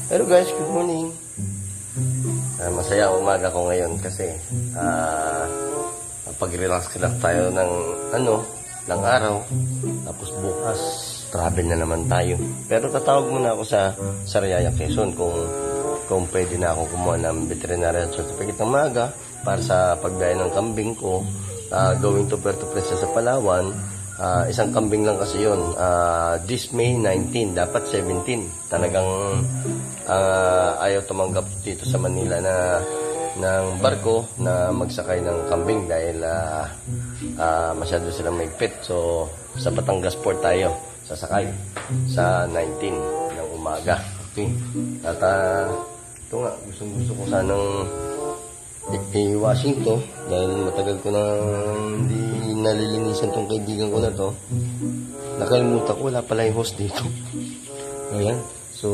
Hello guys, good morning. Masaya ang umaga ko ngayon kasi pag-relax tayo ng ng araw. Tapos bukas, travel na naman tayo. Pero tatawag muna ako sa Sariaya, Quezon kung pwede na akong kumuha ng veterinary certificate ng maaga para sa pagbiyahe ng kambing ko. Going to Puerto Princesa sa Palawan. Isang kambing lang kasi yun. This May 19, dapat 17. Talagang ayaw tumanggap dito sa Manila ng barko na magsakay ng kambing dahil masyado silang may pet. So sa Batangas Port tayo sasakay sa 19 ng umaga. Okay. At ito nga, gusto ko sanang i-washing to dahil matagal ko na hindi nalilinisan tong kaibigan ko na to. Nakalimutan ko, wala pala yung host dito. Ayan. So,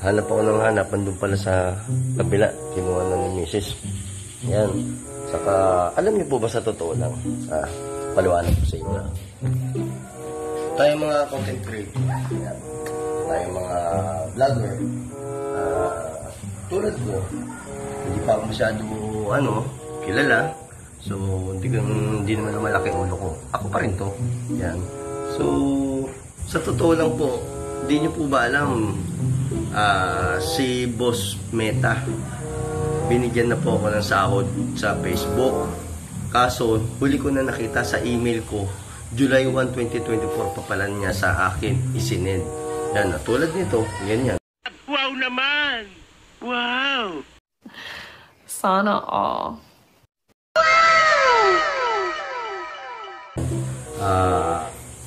hanap ako ng hanap. Andun pala sa kabila. Kinuha na ni Mrs. Ayan. Saka, alam niyo po ba sa totoo lang? Paliwanag ko sa inyo. Tayo mga content creator. Ayan. Tayo mga vlogger. Tulad ko, hindi pa ako masyado, kilala. So, hindi naman malaki ulo ko. Ako pa rin to. Yan. So, sa totoo lang po, hindi nyo po ba alam, si Boss Meta, binigyan na po ako ng sahod sa Facebook. Kaso, huli ko na nakita sa email ko, July 1, 2024 pa pala niya sa akin isinend. Yan, tulad nito, ganyan. Wow naman! Wow! Sana all.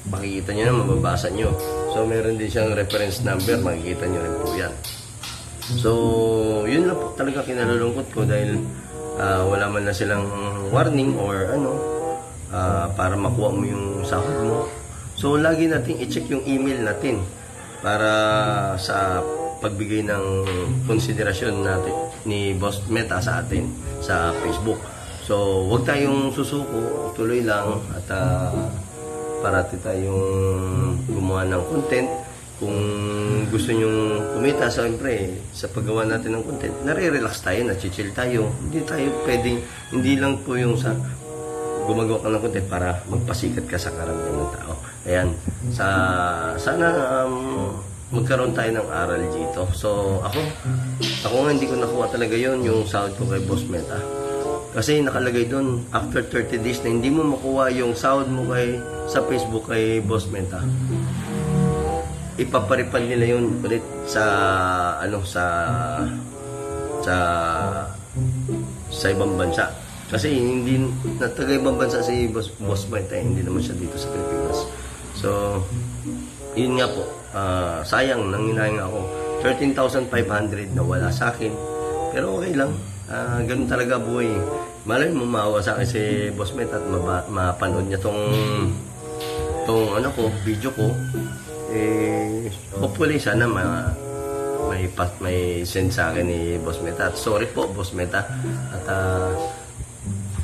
Makikita nyo na, mababasa nyo. So, meron din siyang reference number, makikita nyo rin po yan. So, yun lang po talaga kinalulungkot ko dahil wala man na silang warning or para makuha mo yung sahod mo. So, lagi natin i-check yung email natin para sa pagbigay ng konsiderasyon natin ni Boss Meta sa atin sa Facebook. So, huwag tayong susuko, tuloy lang at parati tayong gumawa ng content. Kung gusto nyong kumita, siyempre, sa paggawa natin ng content, nare-relax tayo, nachichill tayo. Hindi tayo pwedeng, hindi lang po yung sa gumagawa ka ng content para magpasikat ka sa karamihan ng tao. Ayan, sana magkaroon tayo ng aral dito. So, ako nga hindi ko nakuha talaga yon yung sahod ko kay Boss Meta. Kasi nakalagay doon, after 30 days na hindi mo makuha yung sahod mo sa Facebook kay Boss Meta, ipaparipan nila yun ulit sa ibang bansa. Kasi hindi taga ibang bansa si Boss Meta, hindi naman siya dito sa Pilipinas. So, yun nga po, sayang, nanginayang ako. 13,500 na wala sa akin. Pero okay lang, ganun talaga buhay. Malay mo maawa sa akin si Boss Meta at mapanood niya tong video ko. Hopefully sana may send sa akin ni Boss Meta. At sorry po Boss Meta at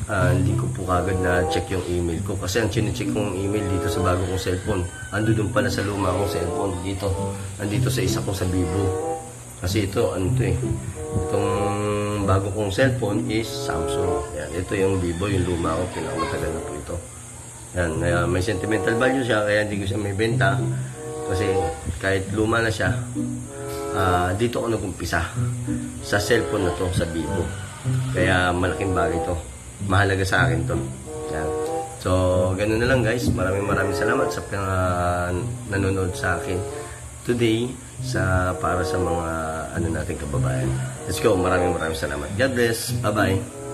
hindi ko po kagad na check yung email ko kasi ang chinecheck kong email dito sa bago kong cellphone, ando dun pala sa luma kong cellphone dito, andito sa isa kong sa Vivo kasi ito itong bago kong cellphone is Samsung. Yan, ito yung Vivo, yung luma ko, pinakamatagal na po ito. Yan, may sentimental value siya kaya hindi ko siya may benta kasi kahit luma na siya, dito ako nag-umpisa sa cellphone na to, sa Vivo, kaya malaking bagay to, mahalaga sa akin to. Yan. So, ganun na lang guys. Maraming salamat sa nanonood sa akin today para sa mga nating kababayan. Let's go. Maraming salamat. God bless. Bye-bye.